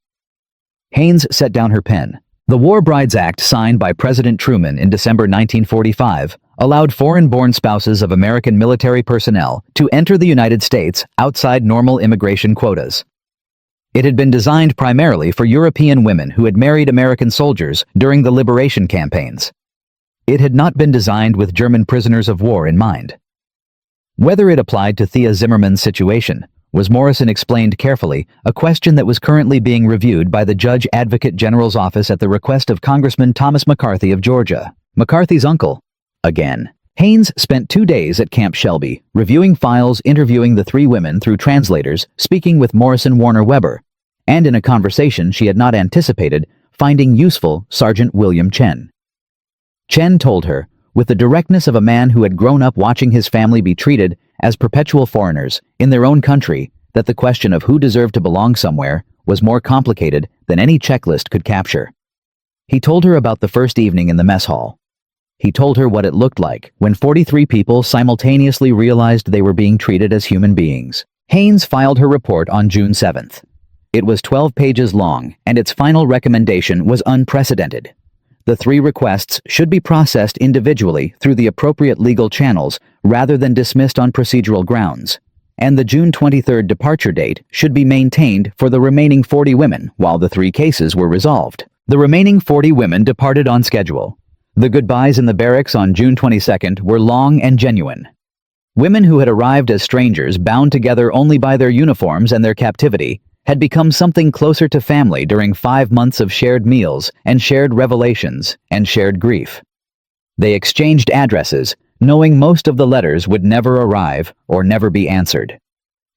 S1: Haynes set down her pen. The War Brides Act signed by President Truman in December 1945 allowed foreign-born spouses of American military personnel to enter the United States outside normal immigration quotas. It had been designed primarily for European women who had married American soldiers during the liberation campaigns. It had not been designed with German prisoners of war in mind. Whether it applied to Thea Zimmerman's situation was, Morrison explained carefully, a question that was currently being reviewed by the Judge Advocate General's office at the request of Congressman Thomas McCarthy of Georgia, McCarthy's uncle. Again, Haynes spent 2 days at Camp Shelby, reviewing files, interviewing the 3 women through translators, speaking with Morrison Warner Weber, and in a conversation she had not anticipated, finding useful Sergeant William Chen. Chen told her, with the directness of a man who had grown up watching his family be treated as perpetual foreigners in their own country, that the question of who deserved to belong somewhere was more complicated than any checklist could capture. He told her about the first evening in the mess hall. He told her what it looked like when 43 people simultaneously realized they were being treated as human beings. Haynes filed her report on June 7th. It was 12 pages long, and its final recommendation was unprecedented. The 3 requests should be processed individually through the appropriate legal channels rather than dismissed on procedural grounds, and the June 23rd departure date should be maintained for the remaining 40 women while the 3 cases were resolved. The remaining 40 women departed on schedule. The goodbyes in the barracks on June 22nd were long and genuine. Women who had arrived as strangers, bound together only by their uniforms and their captivity, had become something closer to family during 5 months of shared meals and shared revelations and shared grief. They exchanged addresses, knowing most of the letters would never arrive or never be answered.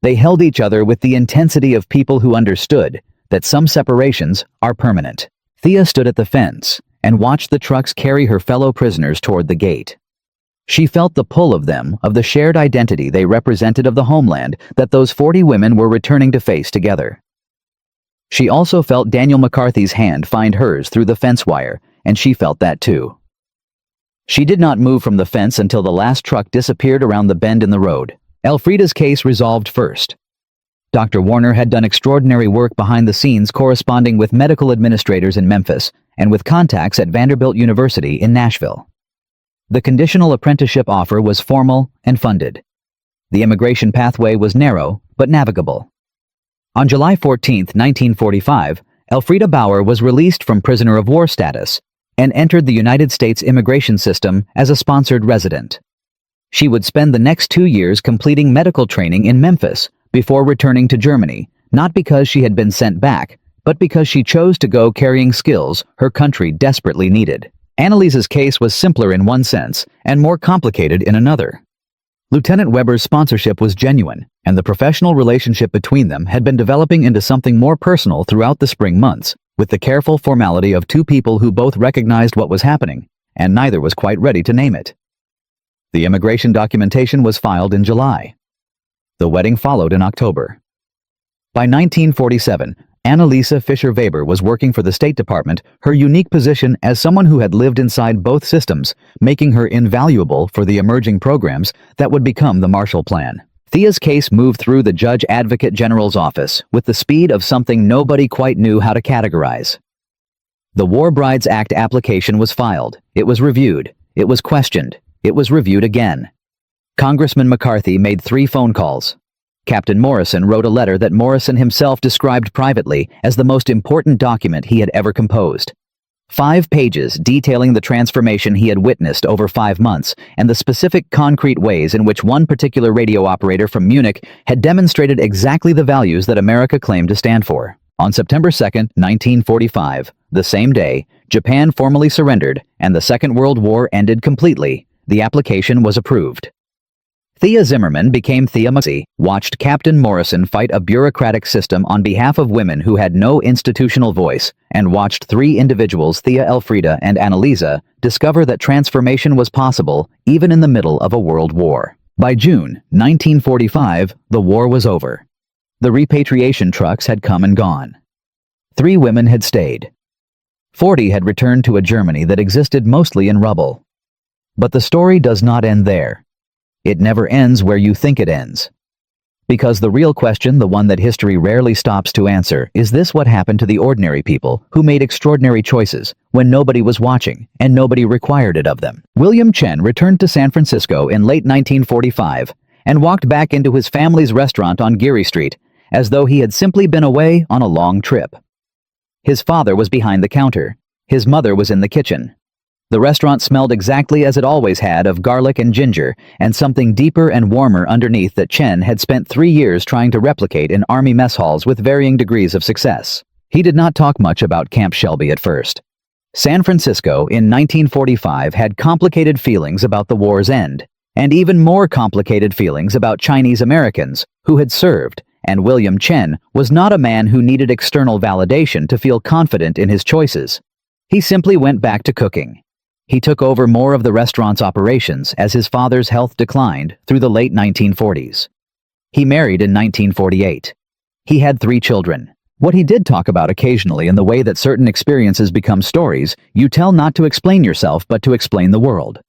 S1: They held each other with the intensity of people who understood that some separations are permanent. Thea stood at the fence and watched the trucks carry her fellow prisoners toward the gate. She felt the pull of them, of the shared identity they represented of the homeland that those 40 women were returning to face together. She also felt Daniel McCarthy's hand find hers through the fence wire, and she felt that too. She did not move from the fence until the last truck disappeared around the bend in the road. Elfrida's case resolved first. Dr. Warner had done extraordinary work behind the scenes, corresponding with medical administrators in Memphis and with contacts at Vanderbilt University in Nashville. The conditional apprenticeship offer was formal and funded. The immigration pathway was narrow but navigable. On July 14, 1945, Elfrida Bauer was released from prisoner of war status and entered the United States immigration system as a sponsored resident. She would spend the next 2 years completing medical training in Memphis before returning to Germany, not because she had been sent back, but because she chose to go carrying skills her country desperately needed. Annalise's case was simpler in one sense and more complicated in another. Lieutenant Weber's sponsorship was genuine, and the professional relationship between them had been developing into something more personal throughout the spring months, with the careful formality of 2 people who both recognized what was happening, and neither was quite ready to name it. The immigration documentation was filed in July. The wedding followed in October. By 1947, Annalisa Fischer-Weber was working for the State Department, her unique position as someone who had lived inside both systems, making her invaluable for the emerging programs that would become the Marshall Plan. Thea's case moved through the Judge Advocate General's office with the speed of something nobody quite knew how to categorize. The War Brides Act application was filed, it was reviewed, it was questioned, it was reviewed again. Congressman McCarthy made 3 phone calls. Captain Morrison wrote a letter that Morrison himself described privately as the most important document he had ever composed. 5 pages detailing the transformation he had witnessed over 5 months and the specific concrete ways in which one particular radio operator from Munich had demonstrated exactly the values that America claimed to stand for. On September 2, 1945, the same day, Japan formally surrendered and the Second World War ended completely. The application was approved. Thea Zimmerman became Thea McCarthy, watched Captain Morrison fight a bureaucratic system on behalf of women who had no institutional voice, and watched 3 individuals, Thea, Elfrida, and Annalisa, discover that transformation was possible even in the middle of a world war. By June 1945, the war was over. The repatriation trucks had come and gone. 3 women had stayed. 40 had returned to a Germany that existed mostly in rubble. But the story does not end there. It never ends where you think it ends. Because the real question, the one that history rarely stops to answer, is this: what happened to the ordinary people who made extraordinary choices when nobody was watching and nobody required it of them? William Chen returned to San Francisco in late 1945 and walked back into his family's restaurant on Geary Street as though he had simply been away on a long trip. His father was behind the counter. His mother was in the kitchen. The restaurant smelled exactly as it always had, of garlic and ginger, and something deeper and warmer underneath that Chen had spent 3 years trying to replicate in Army mess halls with varying degrees of success. He did not talk much about Camp Shelby at first. San Francisco in 1945 had complicated feelings about the war's end, and even more complicated feelings about Chinese Americans who had served, and William Chen was not a man who needed external validation to feel confident in his choices. He simply went back to cooking. He took over more of the restaurant's operations as his father's health declined through the late 1940s. He married in 1948. He had 3 children. What he did talk about occasionally, in the way that certain experiences become stories you tell not to explain yourself but to explain the world,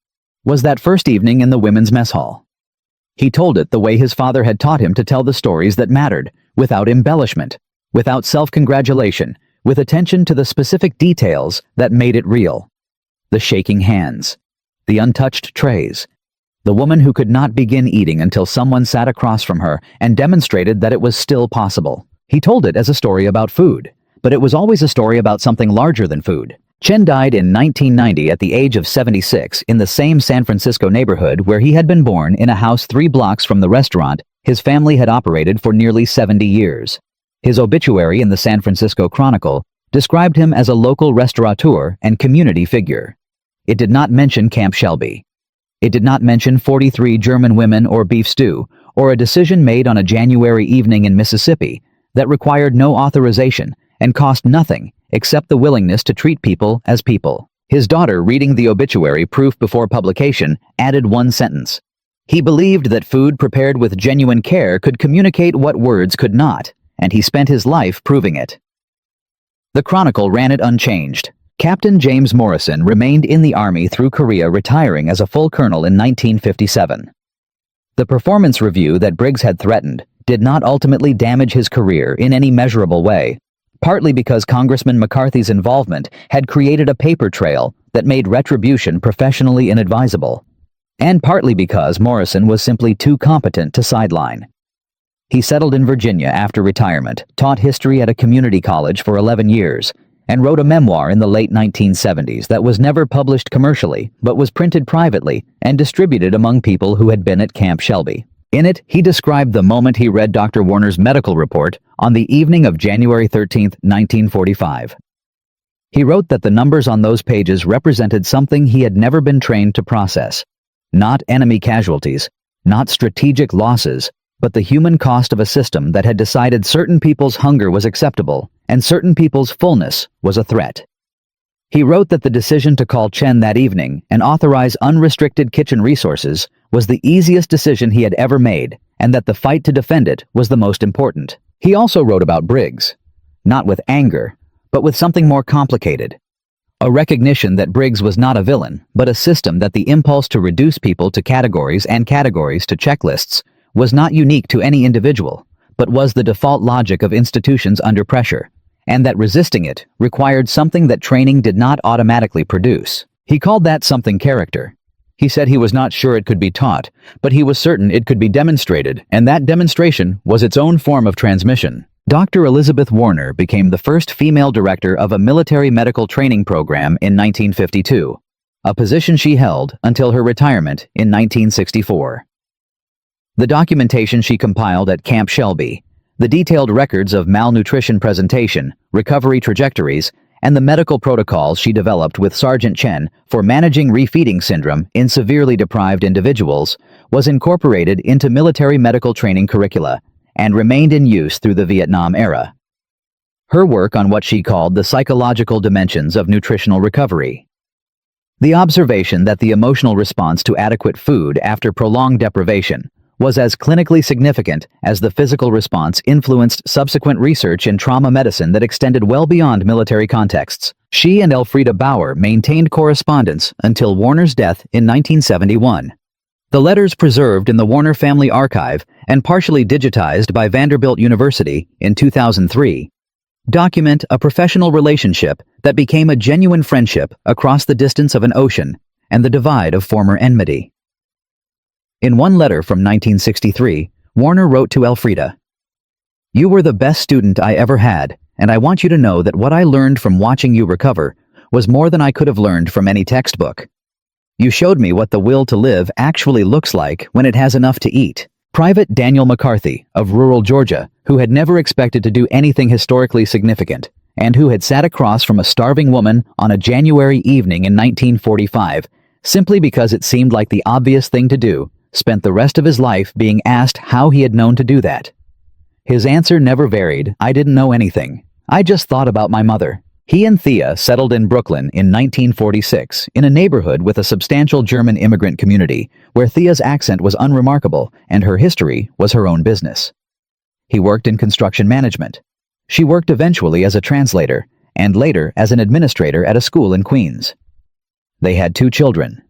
S1: was that first evening in the women's mess hall. He told it the way his father had taught him to tell the stories that mattered, without embellishment, without self-congratulation, with attention to the specific details that made it real. The shaking hands, the untouched trays, the woman who could not begin eating until someone sat across from her and demonstrated that it was still possible. He told it as a story about food, but it was always a story about something larger than food. Chen died in 1990 at the age of 76 in the same San Francisco neighborhood where he had been born, in a house 3 blocks from the restaurant his family had operated for nearly 70 years. His obituary in the San Francisco Chronicle described him as a local restaurateur and community figure. It did not mention Camp Shelby. It did not mention 43 German women or beef stew, or a decision made on a January evening in Mississippi that required no authorization and cost nothing except the willingness to treat people as people. His daughter, reading the obituary proof before publication, added one sentence. He believed that food prepared with genuine care could communicate what words could not, and he spent his life proving it. The Chronicle ran it unchanged. Captain James Morrison remained in the Army through Korea, retiring as a full colonel in 1957. The performance review that Briggs had threatened did not ultimately damage his career in any measurable way, partly because Congressman McCarthy's involvement had created a paper trail that made retribution professionally inadvisable, and partly because Morrison was simply too competent to sideline. He settled in Virginia after retirement, taught history at a community college for 11 years, and wrote a memoir in the late 1970s that was never published commercially but was printed privately and distributed among people who had been at Camp Shelby. In it, he described the moment he read Dr. Warner's medical report on the evening of January 13, 1945. He wrote that the numbers on those pages represented something he had never been trained to process. Not enemy casualties, not strategic losses, but the human cost of a system that had decided certain people's hunger was acceptable and certain people's fullness was a threat. He wrote that the decision to call Chen that evening and authorize unrestricted kitchen resources was the easiest decision he had ever made, and that the fight to defend it was the most important. He also wrote about Briggs, not with anger, but with something more complicated. A recognition that Briggs was not a villain, but a system, that the impulse to reduce people to categories and categories to checklists was not unique to any individual, but was the default logic of institutions under pressure, and that resisting it required something that training did not automatically produce. He called that something character. He said he was not sure it could be taught, but he was certain it could be demonstrated, and that demonstration was its own form of transmission. Dr. Elizabeth Warner became the first female director of a military medical training program in 1952, a position she held until her retirement in 1964. The documentation she compiled at Camp Shelby, the detailed records of malnutrition presentation, recovery trajectories, and the medical protocols she developed with Sergeant Chen for managing refeeding syndrome in severely deprived individuals, was incorporated into military medical training curricula and remained in use through the Vietnam era. Her work on what she called the psychological dimensions of nutritional recovery. The observation that the emotional response to adequate food after prolonged deprivation was as clinically significant as the physical response influenced subsequent research in trauma medicine that extended well beyond military contexts. She and Elfrieda Bauer maintained correspondence until Warner's death in 1971. The letters preserved in the Warner Family Archive and partially digitized by Vanderbilt University in 2003 document a professional relationship that became a genuine friendship across the distance of an ocean and the divide of former enmity. In one letter from 1963, Warner wrote to Elfrida, "You were the best student I ever had, and I want you to know that what I learned from watching you recover was more than I could have learned from any textbook. You showed me what the will to live actually looks like when it has enough to eat." Private Daniel McCarthy of rural Georgia, who had never expected to do anything historically significant, and who had sat across from a starving woman on a January evening in 1945, simply because it seemed like the obvious thing to do, spent the rest of his life being asked how he had known to do that. His answer never varied, "I didn't know anything. I just thought about my mother." He and Thea settled in Brooklyn in 1946, in a neighborhood with a substantial German immigrant community, where Thea's accent was unremarkable and her history was her own business. He worked in construction management. She worked eventually as a translator, and later as an administrator at a school in Queens. They had 2 children.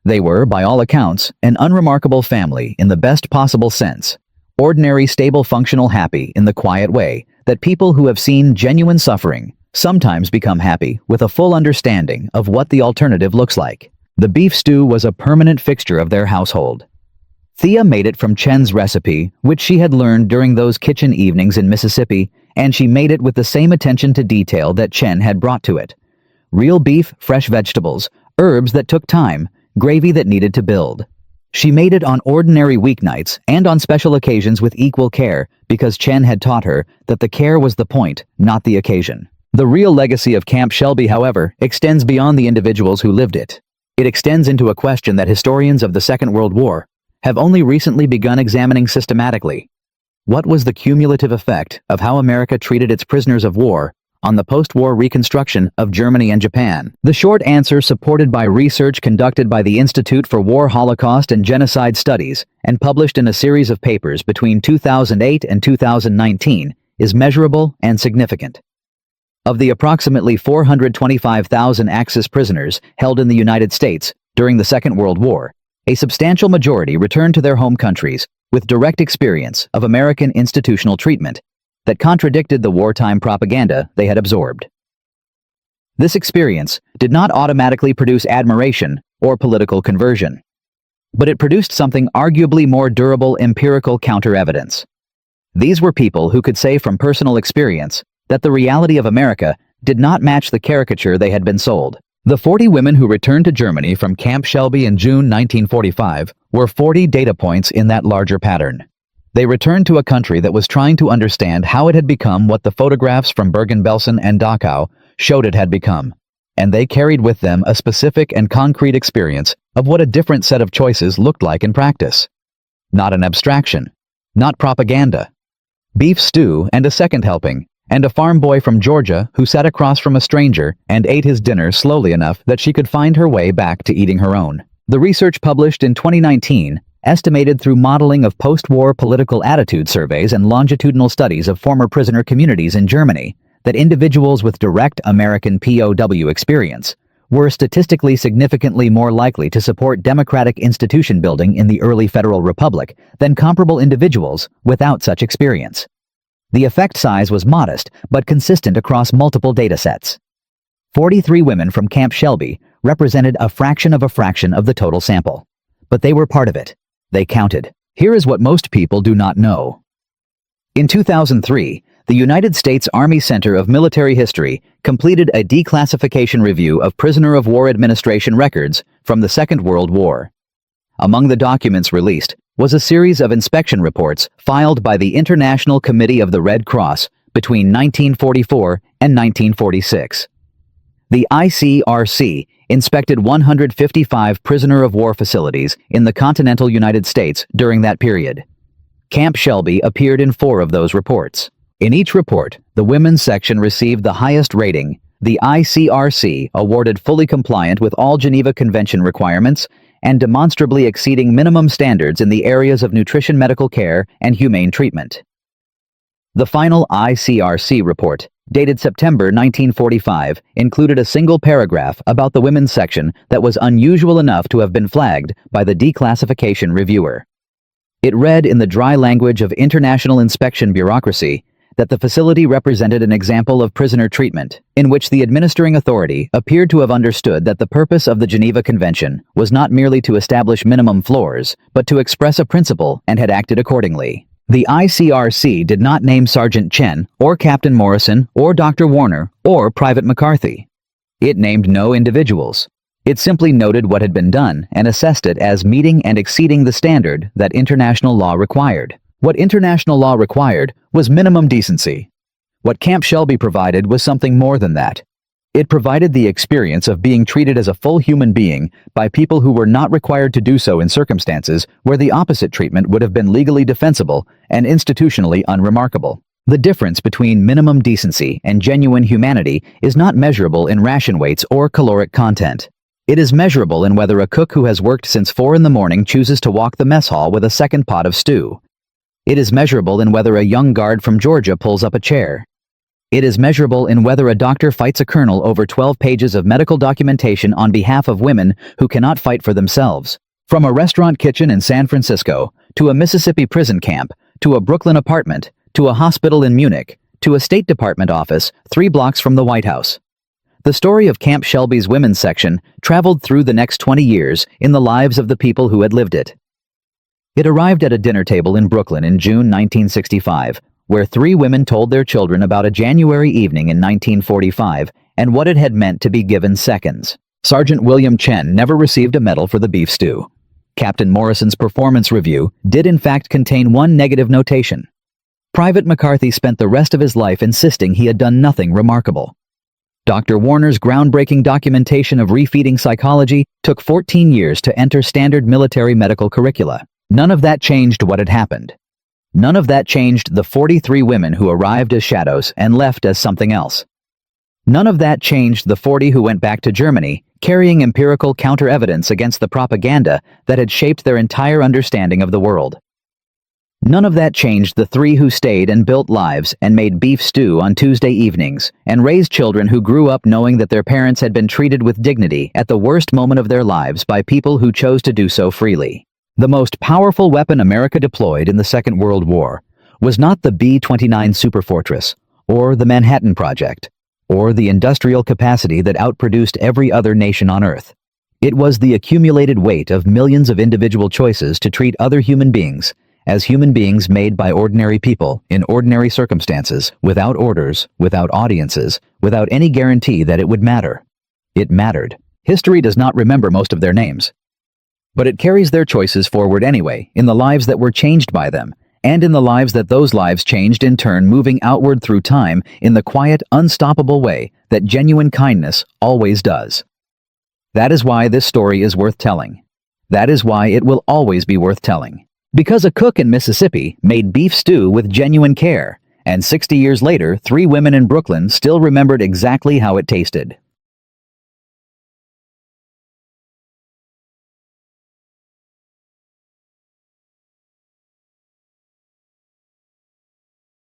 S1: They were, by all accounts, an unremarkable family in the best possible sense. Ordinary, stable, functional, happy in the quiet way that people who have seen genuine suffering sometimes become happy with a full understanding of what the alternative looks like. The beef stew was a permanent fixture of their household. Thea made it from Chen's recipe, which she had learned during those kitchen evenings in Mississippi, and she made it with the same attention to detail that Chen had brought to it. Real beef, fresh vegetables, herbs that took time, gravy that needed to build. She made it on ordinary weeknights and on special occasions with equal care, because Chen had taught her that the care was the point, not the occasion. The real legacy of Camp Shelby, however, extends beyond the individuals who lived it. It extends into a question that historians of the Second World War have only recently begun examining systematically. What was the cumulative effect of how America treated its prisoners of war on the post-war reconstruction of Germany and Japan? The short answer, supported by research conducted by the Institute for War, Holocaust, and Genocide Studies and published in a series of papers between 2008 and 2019, is measurable and significant. Of the approximately 425,000 Axis prisoners held in the United States during the Second World War, a substantial majority returned to their home countries with direct experience of American institutional treatment that contradicted the wartime propaganda they had absorbed. This experience did not automatically produce admiration or political conversion, but it produced something arguably more durable empirical counter-evidence. These were people who could say from personal experience that the reality of America did not match the caricature they had been sold. The 40 women who returned to Germany from Camp Shelby in June 1945 were 40 data points in that larger pattern. They returned to a country that was trying to understand how it had become what the photographs from Bergen-Belsen and Dachau showed it had become, and they carried with them a specific and concrete experience of what a different set of choices looked like in practice. Not an abstraction, not propaganda. Beef stew and a second helping, and a farm boy from Georgia who sat across from a stranger and ate his dinner slowly enough that she could find her way back to eating her own. The research published in 2019 estimated through modeling of post-war political attitude surveys and longitudinal studies of former prisoner communities in Germany that individuals with direct American POW experience were statistically significantly more likely to support democratic institution building in the early Federal Republic than comparable individuals without such experience. The effect size was modest, but consistent across multiple datasets. 43 women from Camp Shelby represented a fraction of the total sample. But they were part of it. They counted. Here is what most people do not know. In 2003, the United States Army Center of Military History completed a declassification review of prisoner of war administration records from the Second World War. Among the documents released was a series of inspection reports filed by the International Committee of the Red Cross between 1944 and 1946. The ICRC inspected 155 prisoner of war facilities in the continental United States during that period. Camp Shelby appeared in 4 of those reports. In each report, the women's section received the highest rating. The ICRC awarded fully compliant with all Geneva Convention requirements and demonstrably exceeding minimum standards in the areas of nutrition, medical care, and humane treatment. The final ICRC report dated September 1945, included a single paragraph about the women's section that was unusual enough to have been flagged by the declassification reviewer. It read in the dry language of international inspection bureaucracy that the facility represented an example of prisoner treatment, in which the administering authority appeared to have understood that the purpose of the Geneva Convention was not merely to establish minimum floors, but to express a principle, and had acted accordingly. The ICRC did not name Sergeant Chen, or Captain Morrison, or Dr. Warner, or Private McCarthy. It named no individuals. It simply noted what had been done and assessed it as meeting and exceeding the standard that international law required. What international law required was minimum decency. What Camp Shelby provided was something more than that. It provided the experience of being treated as a full human being by people who were not required to do so in circumstances where the opposite treatment would have been legally defensible and institutionally unremarkable. The difference between minimum decency and genuine humanity is not measurable in ration weights or caloric content. It is measurable in whether a cook who has worked since 4 in the morning chooses to walk the mess hall with a second pot of stew. It is measurable in whether a young guard from Georgia pulls up a chair. It is measurable in whether a doctor fights a colonel over 12 pages of medical documentation on behalf of women who cannot fight for themselves. From a restaurant kitchen in San Francisco, to a Mississippi prison camp, to a Brooklyn apartment, to a hospital in Munich, to a State Department office 3 blocks from the White House. The story of Camp Shelby's women's section traveled through the next 20 years in the lives of the people who had lived it. It arrived at a dinner table in Brooklyn in June 1965, where 3 women told their children about a January evening in 1945 and what it had meant to be given seconds. Sergeant William Chen never received a medal for the beef stew. Captain Morrison's performance review did in fact contain one negative notation. Private McCarthy spent the rest of his life insisting he had done nothing remarkable. Dr. Warner's groundbreaking documentation of refeeding psychology took 14 years to enter standard military medical curricula. None of that changed what had happened. None of that changed the 43 women who arrived as shadows and left as something else. None of that changed the 40 who went back to Germany, carrying empirical counter-evidence against the propaganda that had shaped their entire understanding of the world. None of that changed the 3 who stayed and built lives and made beef stew on Tuesday evenings and raised children who grew up knowing that their parents had been treated with dignity at the worst moment of their lives by people who chose to do so freely. The most powerful weapon America deployed in the Second World War was not the B-29 Superfortress, or the Manhattan Project, or the industrial capacity that outproduced every other nation on Earth. It was the accumulated weight of millions of individual choices to treat other human beings as human beings made by ordinary people in ordinary circumstances, without orders, without audiences, without any guarantee that it would matter. It mattered. History does not remember most of their names, but it carries their choices forward anyway, in the lives that were changed by them, and in the lives that those lives changed in turn, moving outward through time in the quiet, unstoppable way that genuine kindness always does. That is why this story is worth telling. That is why it will always be worth telling. Because a cook in Mississippi made beef stew with genuine care, and 60 years later, 3 women in Brooklyn still remembered exactly how it tasted.